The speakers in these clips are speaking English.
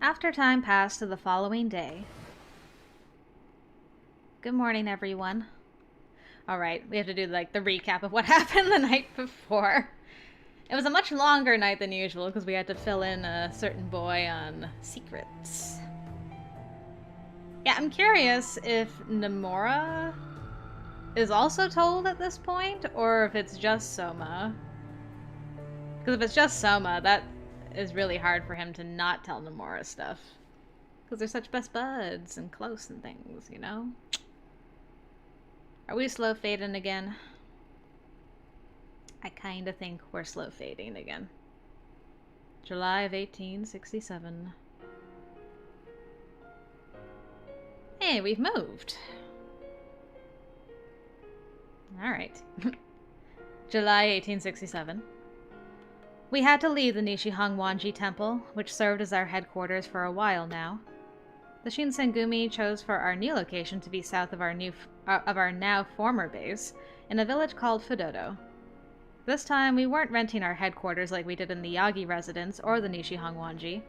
After time passed to the following day. Good morning, everyone. Alright, we have to do the recap of what happened the night before. It was a much longer night than usual because we had to fill in a certain boy on secrets. Yeah, I'm curious if Nomura is also told at this point, or if it's just Soma. Because if it's just Soma, that is really hard for him to not tell Nomura stuff. Because they're such best buds and close and things, you know? Are we slow fading again? I kind of think we're slow fading again. July of 1867. Hey, we've moved. Alright. July 1867. We had to leave the Nishihangwanji Temple, which served as our headquarters for a while now. The Shinsengumi chose for our new location to be south of our now former base, in a village called Fudodo. This time, we weren't renting our headquarters like we did in the Yagi residence or the Nishihangwanji.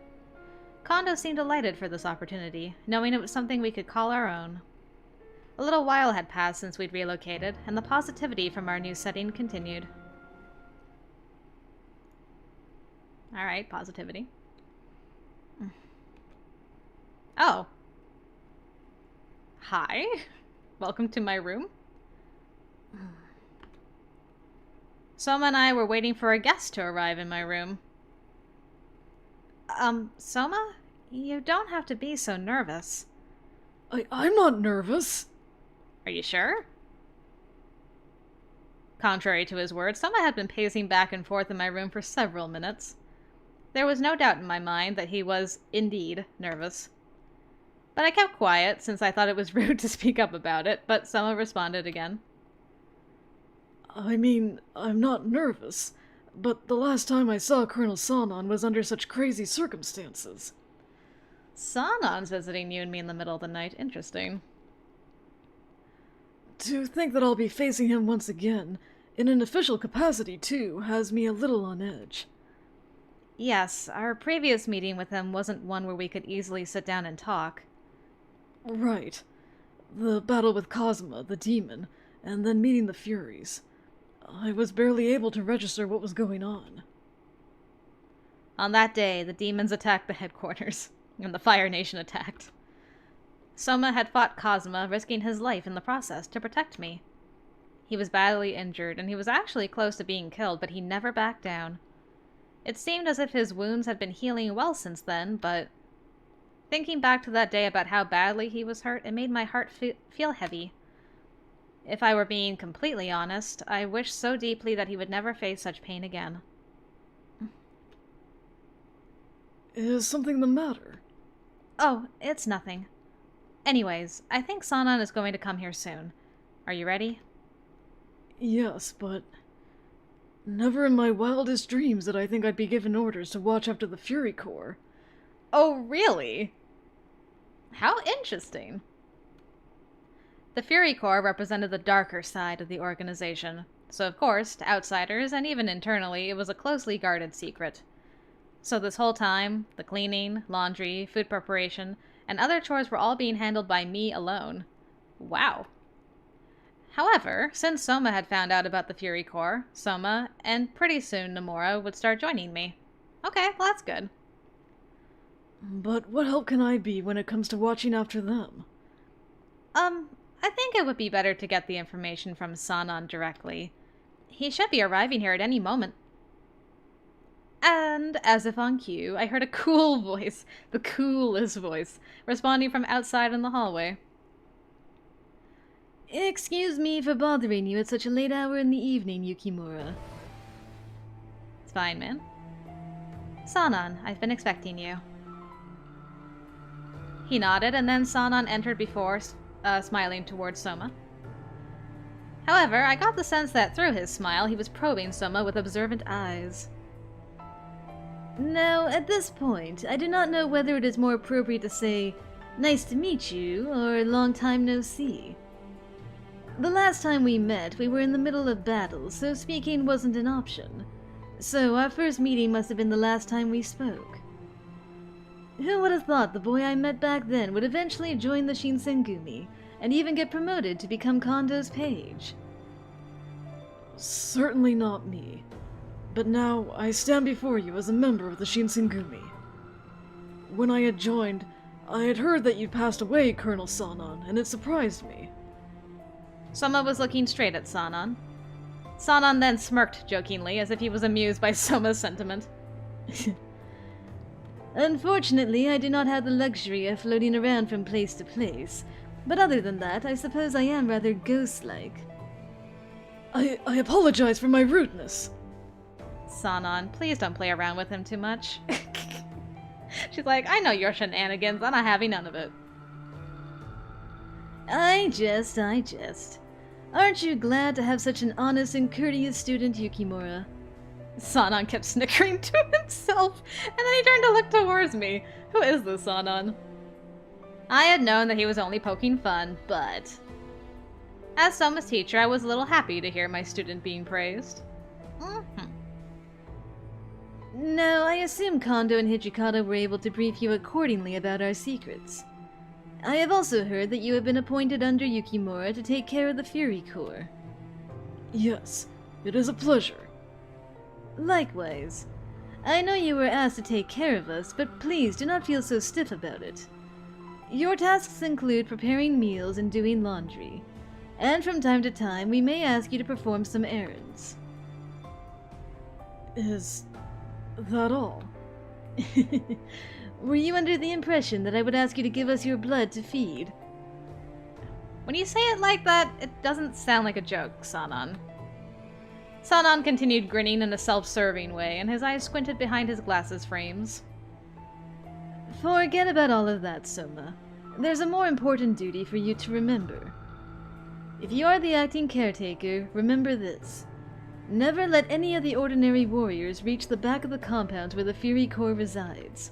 Kondo seemed delighted for this opportunity, knowing it was something we could call our own. A little while had passed since we'd relocated, and the positivity from our new setting continued. Alright, positivity. Oh. Hi. Welcome to my room. Soma and I were waiting for a guest to arrive in my room. Soma? You don't have to be so nervous. I'm not nervous. Are you sure? Contrary to his words, Soma had been pacing back and forth in my room for several minutes. There was no doubt in my mind that he was, indeed, nervous. But I kept quiet, since I thought it was rude to speak up about it, but Soma responded again. I mean, I'm not nervous, but the last time I saw Colonel Sannan was under such crazy circumstances. Sanan's visiting you and me in the middle of the night. Interesting. To think that I'll be facing him once again, in an official capacity too, has me a little on edge. Yes, our previous meeting with him wasn't one where we could easily sit down and talk. Right. The battle with Kazuma, the demon, and then meeting the Furies. I was barely able to register what was going on. On that day, the demons attacked the headquarters, and the Fire Nation attacked. Soma had fought Kazuma, risking his life in the process to protect me. He was badly injured, and he was actually close to being killed, but he never backed down. It seemed as if his wounds had been healing well since then, but thinking back to that day about how badly he was hurt, it made my heart feel heavy. If I were being completely honest, I wished so deeply that he would never face such pain again. Is something the matter? Oh, it's nothing. Anyways, I think Sanan is going to come here soon. Are you ready? Yes, but never in my wildest dreams did I think I'd be given orders to watch after the Fury Corps. Oh, really? How interesting. The Fury Corps represented the darker side of the organization, so of course, to outsiders and even internally, it was a closely guarded secret. So this whole time, the cleaning, laundry, food preparation, and other chores were all being handled by me alone. Wow. However, since Soma had found out about the Fury Corps, Soma, and pretty soon Nomura, would start joining me. Okay, well that's good. But what help can I be when it comes to watching after them? I think it would be better to get the information from Sanan directly. He should be arriving here at any moment. And, as if on cue, I heard a cool voice, the coolest voice, responding from outside in the hallway. Excuse me for bothering you at such a late hour in the evening, Yukimura. It's fine, man. Sanan, I've been expecting you. He nodded, and then Sanan entered before, smiling towards Soma. However, I got the sense that through his smile, he was probing Soma with observant eyes. Now, at this point, I do not know whether it is more appropriate to say, "Nice to meet you," or "Long time no see." The last time we met, we were in the middle of battle, so speaking wasn't an option. So our first meeting must have been the last time we spoke. Who would have thought the boy I met back then would eventually join the Shinsengumi, and even get promoted to become Kondo's page? Certainly not me. But now I stand before you as a member of the Shinsengumi. When I had joined, I had heard that you'd passed away, Colonel Sanan, and it surprised me. Soma was looking straight at Sannan. Sannan then smirked jokingly, as if he was amused by Soma's sentiment. Unfortunately, I do not have the luxury of floating around from place to place, but other than that, I suppose I am rather ghost-like. I apologize for my rudeness. Sannan, please don't play around with him too much. She's like, I know your shenanigans, I'm not having none of it. I jest. Aren't you glad to have such an honest and courteous student, Yukimura? Sannan kept snickering to himself, and then he turned to look towards me. Who is this Sannan? I had known that he was only poking fun, but... As Soma's teacher, I was a little happy to hear my student being praised. No, I assume Kondo and Hijikata were able to brief you accordingly about our secrets. I have also heard that you have been appointed under Yukimura to take care of the Fury Corps. Yes, it is a pleasure. Likewise. I know you were asked to take care of us, but please do not feel so stiff about it. Your tasks include preparing meals and doing laundry, and from time to time we may ask you to perform some errands. Is that all? Were you under the impression that I would ask you to give us your blood to feed? When you say it like that, it doesn't sound like a joke, Sannan. Sannan continued grinning in a self-serving way, and his eyes squinted behind his glasses frames. Forget about all of that, Soma. There's a more important duty for you to remember. If you are the acting caretaker, remember this. Never let any of the ordinary warriors reach the back of the compound where the Fury Corps resides.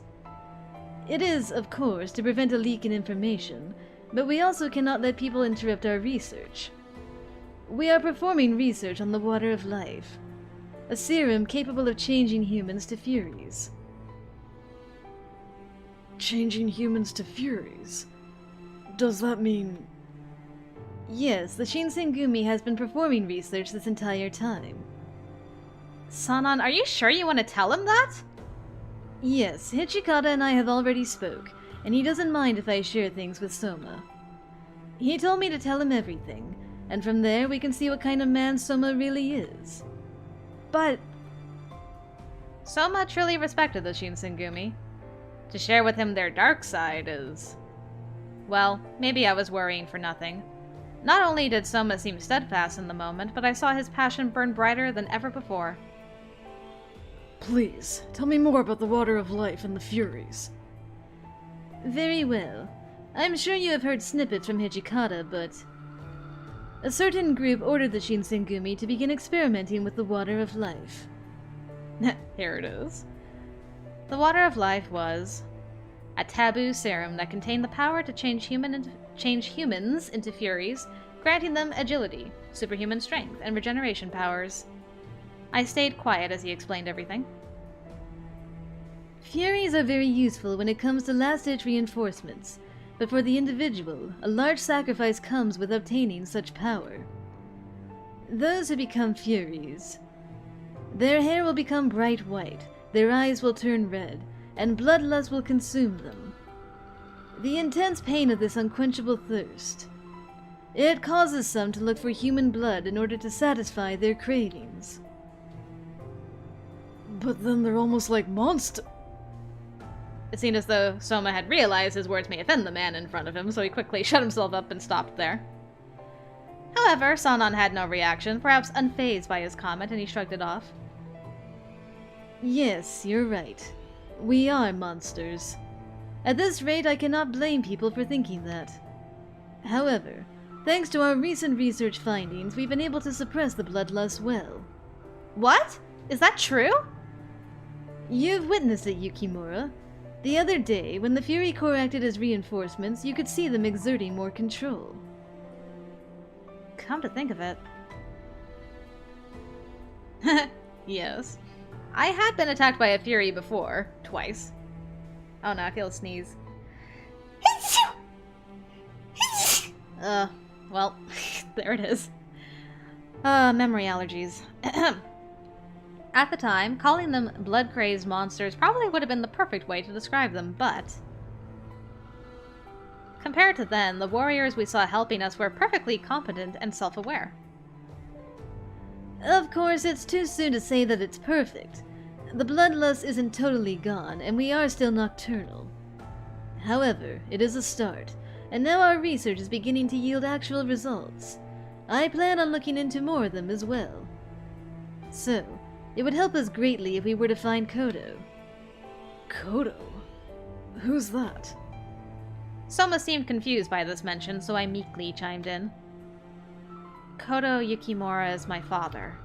It is, of course, to prevent a leak in information, but we also cannot let people interrupt our research. We are performing research on the Water of Life, a serum capable of changing humans to Furies. Changing humans to Furies? Does that mean... Yes, the Shinsengumi has been performing research this entire time. Sannan, are you sure you want to tell him that? Yes, Hijikata and I have already spoke, and he doesn't mind if I share things with Soma. He told me to tell him everything, and from there we can see what kind of man Soma really is. But... Soma truly respected the Shinsengumi. To share with him their dark side is... Well, maybe I was worrying for nothing. Not only did Soma seem steadfast in the moment, but I saw his passion burn brighter than ever before. Please, tell me more about the Water of Life and the Furies. Very well. I'm sure you have heard snippets from Hijikata, but... A certain group ordered the Shinsengumi to begin experimenting with the Water of Life. Here it is. The Water of Life was a taboo serum that contained the power to change humans into Furies, granting them agility, superhuman strength, and regeneration powers. I stayed quiet as he explained everything. Furies are very useful when it comes to last-ditch reinforcements, but for the individual, a large sacrifice comes with obtaining such power. Those who become Furies, their hair will become bright white, their eyes will turn red, and bloodlust will consume them. The intense pain of this unquenchable thirst. It causes some to look for human blood in order to satisfy their cravings. But then they're almost like monsters. It seemed as though Soma had realized his words may offend the man in front of him, so he quickly shut himself up and stopped there. However, Sannan had no reaction, perhaps unfazed by his comment, and he shrugged it off. Yes, you're right. We are monsters. At this rate, I cannot blame people for thinking that. However, thanks to our recent research findings, we've been able to suppress the bloodlust well. What? Is that true? You've witnessed it, Yukimura. The other day, when the Fury Corps acted as reinforcements, you could see them exerting more control. Come to think of it. Yes. I had been attacked by a Fury before, twice. Oh no, I feel a sneeze. Well, there it is. Memory allergies. At the time, calling them blood-crazed monsters probably would have been the perfect way to describe them, but... compared to then, the warriors we saw helping us were perfectly competent and self-aware. Of course, it's too soon to say that it's perfect. The bloodlust isn't totally gone, and we are still nocturnal. However, it is a start, and now our research is beginning to yield actual results. I plan on looking into more of them as well. So, it would help us greatly if we were to find Koto. Koto? Who's that? Soma seemed confused by this mention, so I meekly chimed in. Koto Yukimura is my father,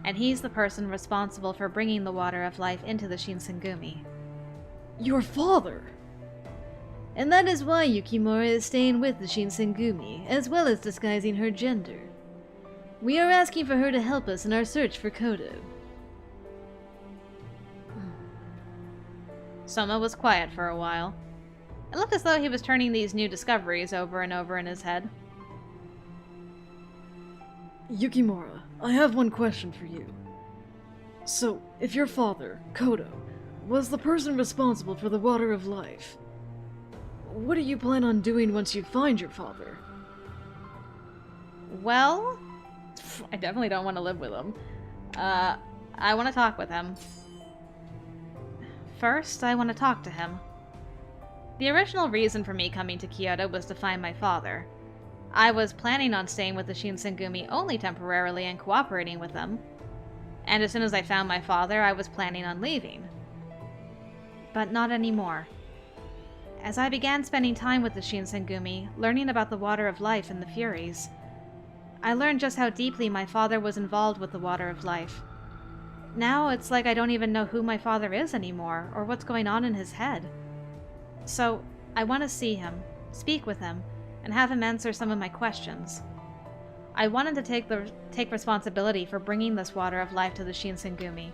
and he's the person responsible for bringing the water of life into the Shinsengumi. Your father? And that is why Yukimura is staying with the Shinsengumi, as well as disguising her gender. We are asking for her to help us in our search for Koto. Soma was quiet for a while. It looked as though he was turning these new discoveries over and over in his head. Yukimura, I have one question for you. So, if your father, Koto, was the person responsible for the water of life, what do you plan on doing once you find your father? Well, I definitely don't want to live with him. I want to talk with him. First, I want to talk to him. The original reason for me coming to Kyoto was to find my father. I was planning on staying with the Shinsengumi only temporarily and cooperating with them. And as soon as I found my father, I was planning on leaving. But not anymore. As I began spending time with the Shinsengumi, learning about the water of life and the Furies, I learned just how deeply my father was involved with the water of life. Now it's like I don't even know who my father is anymore, or what's going on in his head. So, I want to see him, speak with him, and have him answer some of my questions. I wanted to take responsibility for bringing this water of life to the Shinsengumi.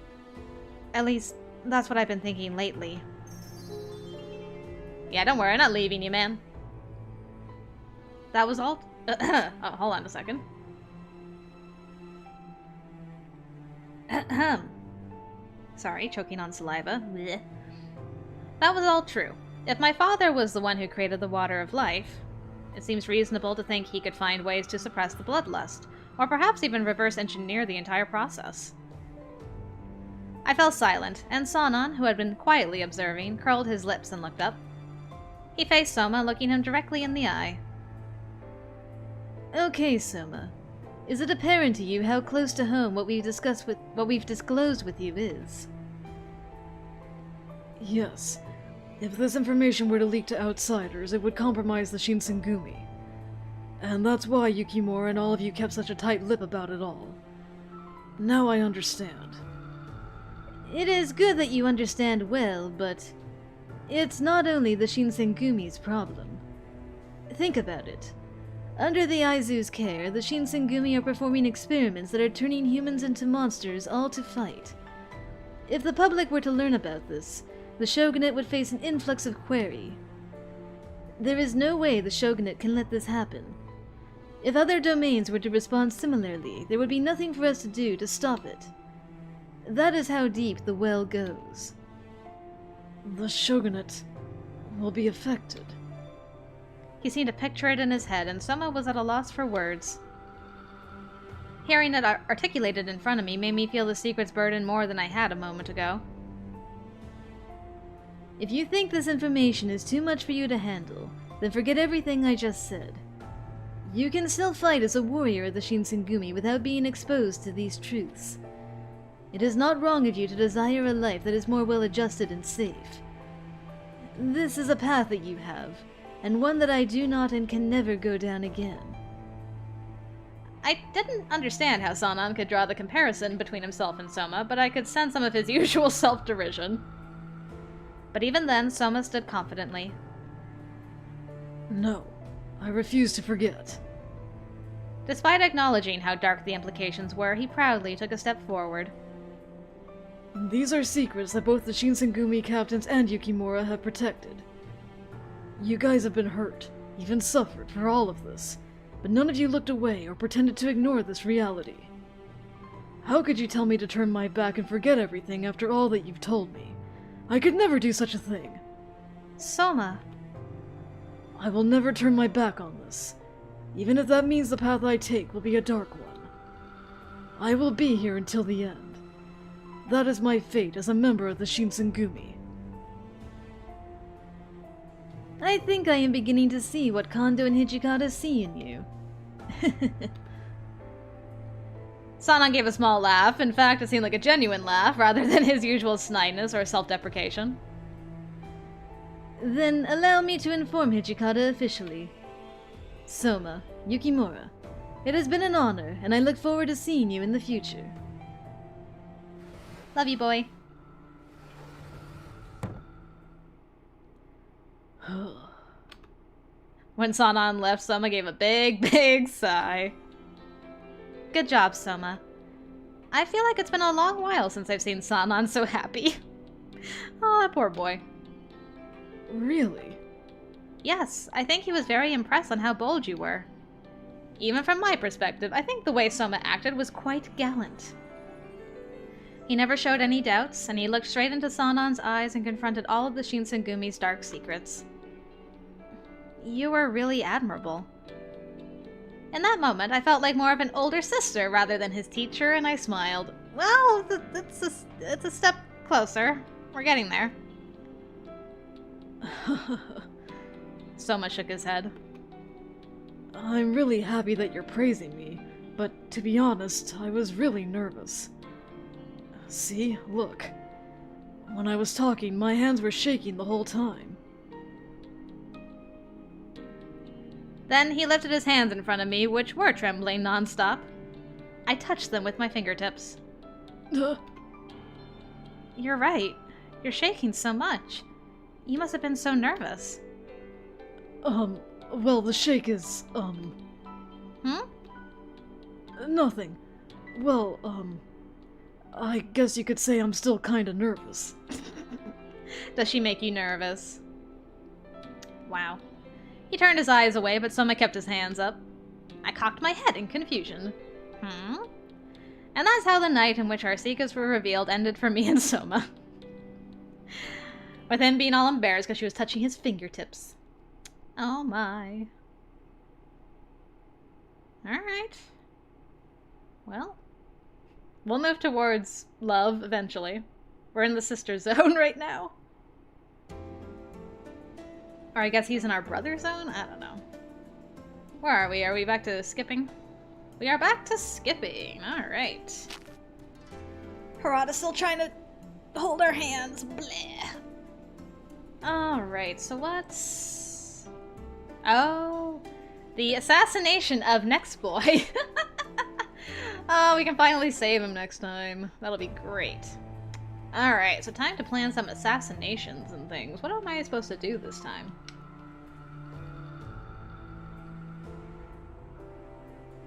At least, that's what I've been thinking lately. Yeah, don't worry, I'm not leaving you, man. That was all... oh, hold on a second. Sorry, choking on saliva. Blech. That was all true. If my father was the one who created the water of life, it seems reasonable to think he could find ways to suppress the bloodlust, or perhaps even reverse engineer the entire process. I fell silent, and Sannan, who had been quietly observing, curled his lips and looked up. He faced Soma, looking him directly in the eye. Okay, Soma. Is it apparent to you how close to home what we've disclosed with you is? Yes. If this information were to leak to outsiders, it would compromise the Shinsengumi. And that's why Yukimura and all of you kept such a tight lip about it all. Now I understand. It is good that you understand well, but it's not only the Shinsengumi's problem. Think about it. Under the Aizu's care, the Shinsengumi are performing experiments that are turning humans into monsters, all to fight. If the public were to learn about this, the shogunate would face an influx of query. There is no way the shogunate can let this happen. If other domains were to respond similarly, there would be nothing for us to do to stop it. That is how deep the well goes. The shogunate will be affected. He seemed to picture it in his head, and Soma was at a loss for words. Hearing it articulated in front of me made me feel the secret's burden more than I had a moment ago. If you think this information is too much for you to handle, then forget everything I just said. You can still fight as a warrior of the Shinsengumi without being exposed to these truths. It is not wrong of you to desire a life that is more well-adjusted and safe. This is a path that you have, and one that I do not and can never go down again. I didn't understand how Sannan could draw the comparison between himself and Soma, but I could sense some of his usual self-derision. But even then, Soma stood confidently. No, I refuse to forget. Despite acknowledging how dark the implications were, he proudly took a step forward. These are secrets that both the Shinsengumi captains and Yukimura have protected. You guys have been hurt, even suffered for all of this, but none of you looked away or pretended to ignore this reality. How could you tell me to turn my back and forget everything after all that you've told me? I could never do such a thing. Soma. I will never turn my back on this, even if that means the path I take will be a dark one. I will be here until the end. That is my fate as a member of the Shinsengumi. I think I am beginning to see what Kondo and Hijikata see in you. Sanan gave a small laugh. In fact, it seemed like a genuine laugh rather than his usual snidness or self-deprecation. Then allow me to inform Hijikata officially. Soma, Yukimura, it has been an honor, and I look forward to seeing you in the future. Love you, boy. When Sanan left, Soma gave a big, big sigh. Good job, Soma. I feel like it's been a long while since I've seen Sanan so happy. Oh, that poor boy. Really? Yes, I think he was very impressed on how bold you were. Even from my perspective, I think the way Soma acted was quite gallant. He never showed any doubts, and he looked straight into Sanan's eyes and confronted all of the Shinsengumi's dark secrets. You were really admirable. In that moment, I felt like more of an older sister rather than his teacher, and I smiled. Well, it's a step closer. We're getting there. Soma shook his head. I'm really happy that you're praising me, but to be honest, I was really nervous. See, look. When I was talking, my hands were shaking the whole time. Then he lifted his hands in front of me, which were trembling nonstop. I touched them with my fingertips. You're right. You're shaking so much. You must have been so nervous. Well, the shake is, Nothing. Well, I guess you could say I'm still kinda nervous. Does she make you nervous? Wow. He turned his eyes away, but Soma kept his hands up. I cocked my head in confusion. And that's how the night in which our secrets were revealed ended for me and Soma. With him being all embarrassed because she was touching his fingertips. Oh my. Alright. Well, we'll move towards love eventually. We're in the sister zone right now. Or I guess he's in our brother zone? I don't know. Where are we? Are we back to skipping? We are back to skipping. Alright. Harada's still trying to hold our hands. Bleh. Alright, so what's... Oh, the assassination of Next Boy. Oh, we can finally save him next time. That'll be great. Alright, so time to plan some assassinations and things. What am I supposed to do this time?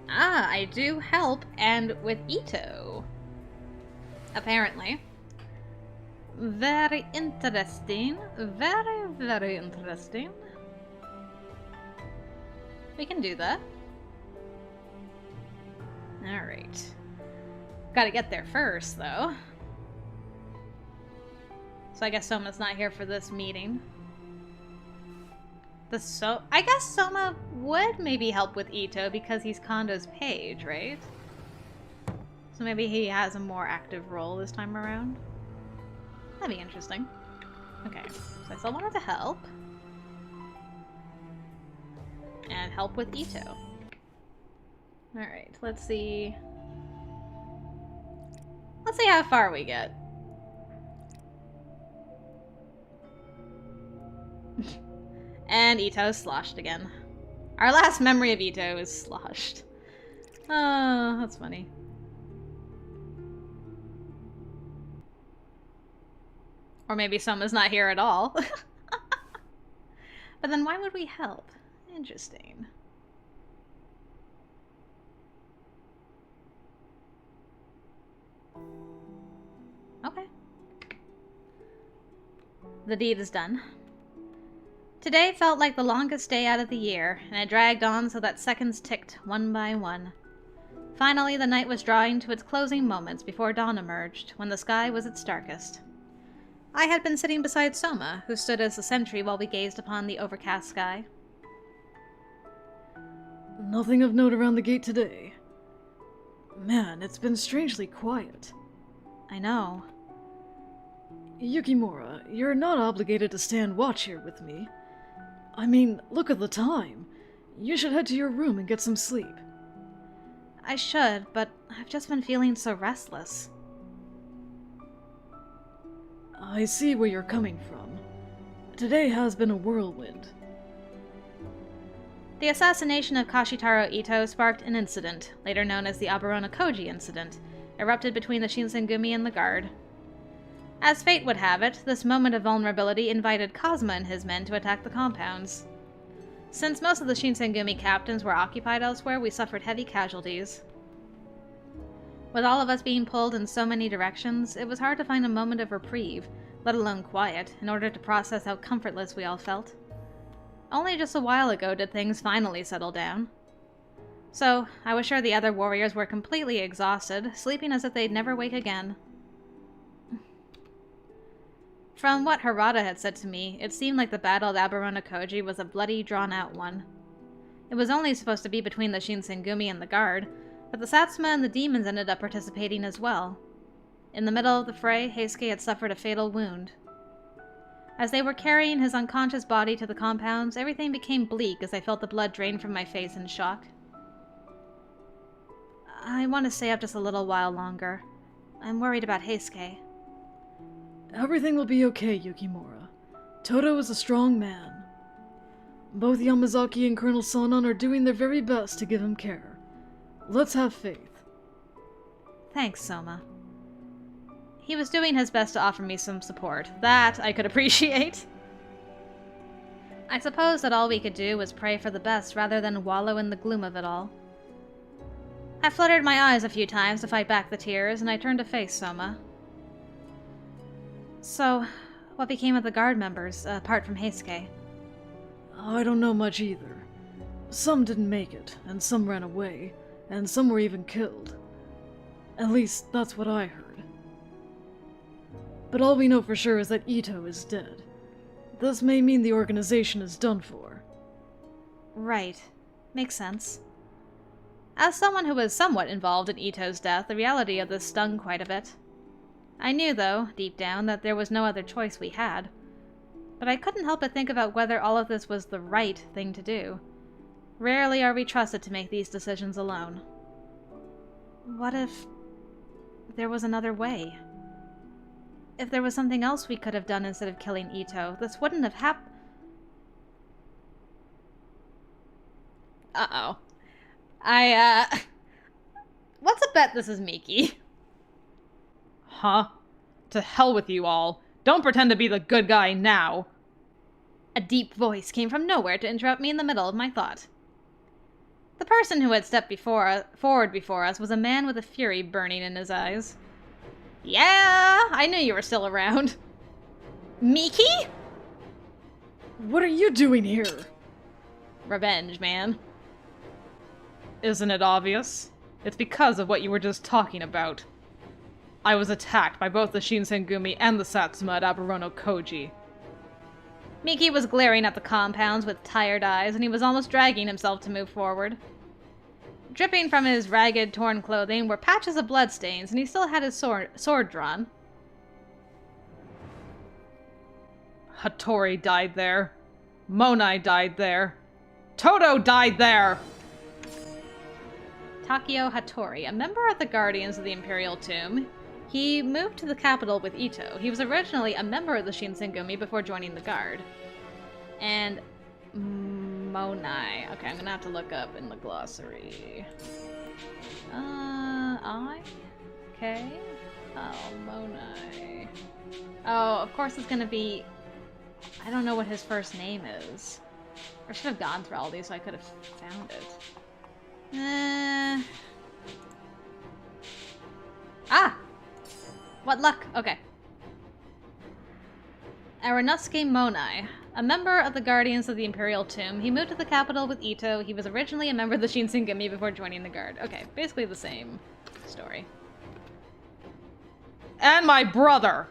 Ah, I do help, and with Ito. Apparently. Very interesting. Very, very interesting. We can do that. Alright. Gotta get there first, though. So I guess Soma's not here for this meeting. I guess Soma would maybe help with Ito because he's Kondo's page, right? So maybe he has a more active role this time around. That'd be interesting. Okay, so I still wanted to help. And help with Ito. Alright, let's see. Let's see how far we get. And Ito's sloshed again. Our last memory of Ito is sloshed. Oh, that's funny. Or maybe Soma's not here at all. But then why would we help? Interesting. Okay, The deed is done. Today felt like the longest day out of the year, and it dragged on so that seconds ticked one by one. Finally, the night was drawing to its closing moments before dawn emerged, when the sky was its darkest. I had been sitting beside Soma, who stood as a sentry while we gazed upon the overcast sky. Nothing of note around the gate today. Man, it's been strangely quiet. I know. Yukimura, you're not obligated to stand watch here with me. I mean, look at the time. You should head to your room and get some sleep. I should, but I've just been feeling so restless. I see where you're coming from. Today has been a whirlwind. The assassination of Kashitaro Ito sparked an incident, later known as the Aberona Koji incident, erupted between the Shinsengumi and the guard. As fate would have it, this moment of vulnerability invited Kazuma and his men to attack the compounds. Since most of the Shinsengumi captains were occupied elsewhere, we suffered heavy casualties. With all of us being pulled in so many directions, it was hard to find a moment of reprieve, let alone quiet, in order to process how comfortless we all felt. Only just a while ago did things finally settle down. So, I was sure the other warriors were completely exhausted, sleeping as if they'd never wake again. From what Harada had said to me, it seemed like the battle at Aberona Koji was a bloody, drawn-out one. It was only supposed to be between the Shinsengumi and the guard, but the Satsuma and the demons ended up participating as well. In the middle of the fray, Heisuke had suffered a fatal wound. As they were carrying his unconscious body to the compounds, everything became bleak as I felt the blood drain from my face in shock. I want to stay up just a little while longer. I'm worried about Heisuke. Everything will be okay, Yukimura. Toto is a strong man. Both Yamazaki and Colonel Sanan are doing their very best to give him care. Let's have faith. Thanks, Soma. He was doing his best to offer me some support. That I could appreciate. I suppose that all we could do was pray for the best rather than wallow in the gloom of it all. I fluttered my eyes a few times to fight back the tears, and I turned to face Soma. So, what became of the guard members, apart from Heisuke? I don't know much either. Some didn't make it, and some ran away, and some were even killed. At least, that's what I heard. But all we know for sure is that Ito is dead. This may mean the organization is done for. Right. Makes sense. As someone who was somewhat involved in Ito's death, the reality of this stung quite a bit. I knew, though, deep down, that there was no other choice we had. But I couldn't help but think about whether all of this was the right thing to do. Rarely are we trusted to make these decisions alone. What if there was another way? If there was something else we could have done instead of killing Ito, this wouldn't have happened. Uh-oh. Let's bet this is Miki. Huh? To hell with you all. Don't pretend to be the good guy now. A deep voice came from nowhere to interrupt me in the middle of my thought. The person who had stepped forward before us was a man with a fury burning in his eyes. Yeah, I knew you were still around. Miki? What are you doing here? Revenge, man. Isn't it obvious? It's because of what you were just talking about. I was attacked by both the Shinsengumi and the Satsuma at Aberona Koji. Miki was glaring at the compounds with tired eyes, and he was almost dragging himself to move forward. Dripping from his ragged, torn clothing were patches of bloodstains, and he still had his sword drawn. Hattori died there. Monai died there. Toto died there! Takeo Hattori, a member of the Guardians of the Imperial Tomb. He moved to the capital with Ito. He was originally a member of the Shinsengumi before joining the Guard. And Monai. Okay, I'm gonna have to look up in the glossary. Okay. Oh, Monai. Oh, of course it's gonna be... I don't know what his first name is. I should have gone through all these so I could have found it. Ah! What luck? Okay. Aranosuke Monai. A member of the Guardians of the Imperial Tomb. He moved to the capital with Ito. He was originally a member of the Shinsengumi before joining the Guard. Okay, basically the same story. And my brother!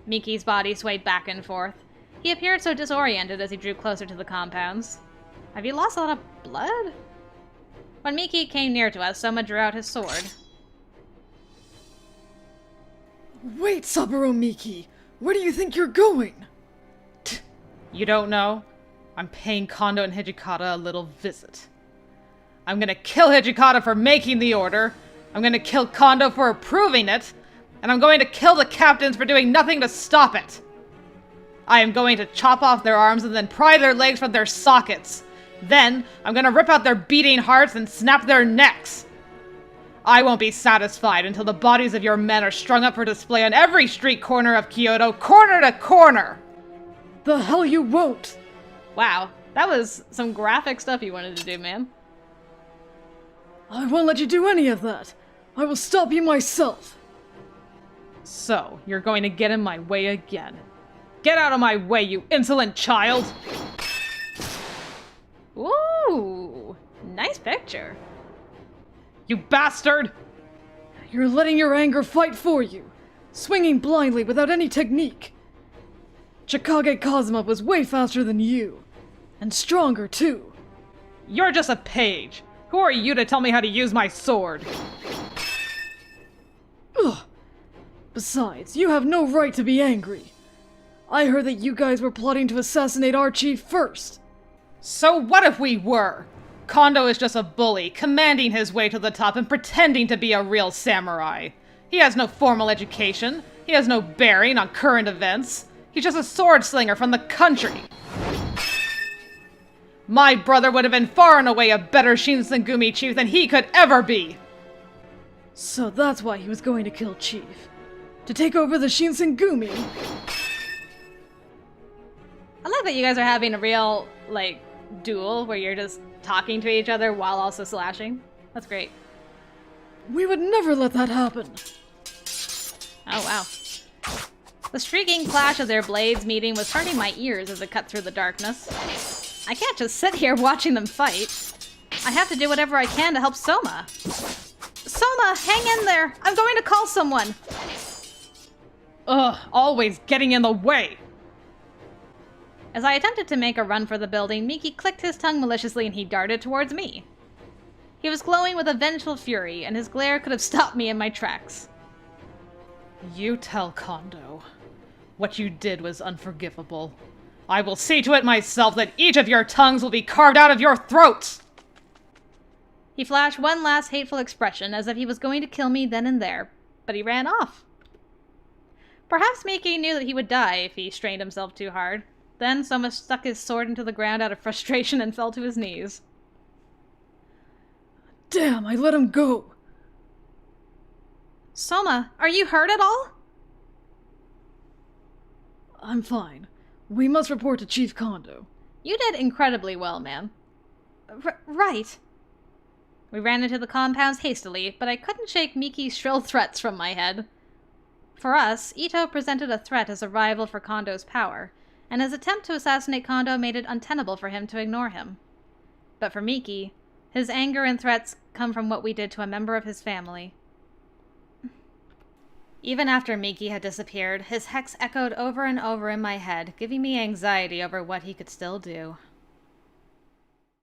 Miki's body swayed back and forth. He appeared so disoriented as he drew closer to the compounds. Have you lost a lot of blood? When Miki came near to us, Soma drew out his sword. Wait, Saburo Miki! Where do you think you're going? You don't know? I'm paying Kondo and Hijikata a little visit. I'm gonna kill Hijikata for making the order, I'm gonna kill Kondo for approving it, and I'm going to kill the captains for doing nothing to stop it. I am going to chop off their arms and then pry their legs from their sockets. Then, I'm gonna rip out their beating hearts and snap their necks. I won't be satisfied until the bodies of your men are strung up for display on every street corner of Kyoto, corner to corner! The hell you won't! Wow, that was some graphic stuff you wanted to do, man. I won't let you do any of that! I will stop you myself! So, you're going to get in my way again. Get out of my way, you insolent child! Ooh, nice picture. You bastard! You're letting your anger fight for you, swinging blindly without any technique. Chikage Kazuma was way faster than you, and stronger too. You're just a page. Who are you to tell me how to use my sword? Ugh. Besides, you have no right to be angry. I heard that you guys were plotting to assassinate our chief first. So what if we were? Kondo is just a bully, commanding his way to the top and pretending to be a real samurai. He has no formal education. He has no bearing on current events. He's just a sword slinger from the country. My brother would have been far and away a better Shinsengumi chief than he could ever be. So that's why he was going to kill Chief. To take over the Shinsengumi. I like that you guys are having a real, like, duel where you're just talking to each other while also slashing. That's great. We would never let that happen. Oh, wow. The shrieking clash of their blades meeting was hurting my ears as it cut through the darkness. I can't just sit here watching them fight. I have to do whatever I can to help Soma. Soma, hang in there! I'm going to call someone! Ugh, always getting in the way! As I attempted to make a run for the building, Miki clicked his tongue maliciously and he darted towards me. He was glowing with a vengeful fury, and his glare could have stopped me in my tracks. You tell Kondo. What you did was unforgivable. I will see to it myself that each of your tongues will be carved out of your throats! He flashed one last hateful expression as if he was going to kill me then and there, but he ran off. Perhaps Miki knew that he would die if he strained himself too hard. Then Soma stuck his sword into the ground out of frustration and fell to his knees. Damn, I let him go! Soma, are you hurt at all? I'm fine. We must report to Chief Kondo. You did incredibly well, ma'am. Right. We ran into the compounds hastily, but I couldn't shake Miki's shrill threats from my head. For us, Ito presented a threat as a rival for Kondo's power, and his attempt to assassinate Kondo made it untenable for him to ignore him. But for Miki, his anger and threats come from what we did to a member of his family. Even after Miki had disappeared, his hex echoed over and over in my head, giving me anxiety over what he could still do.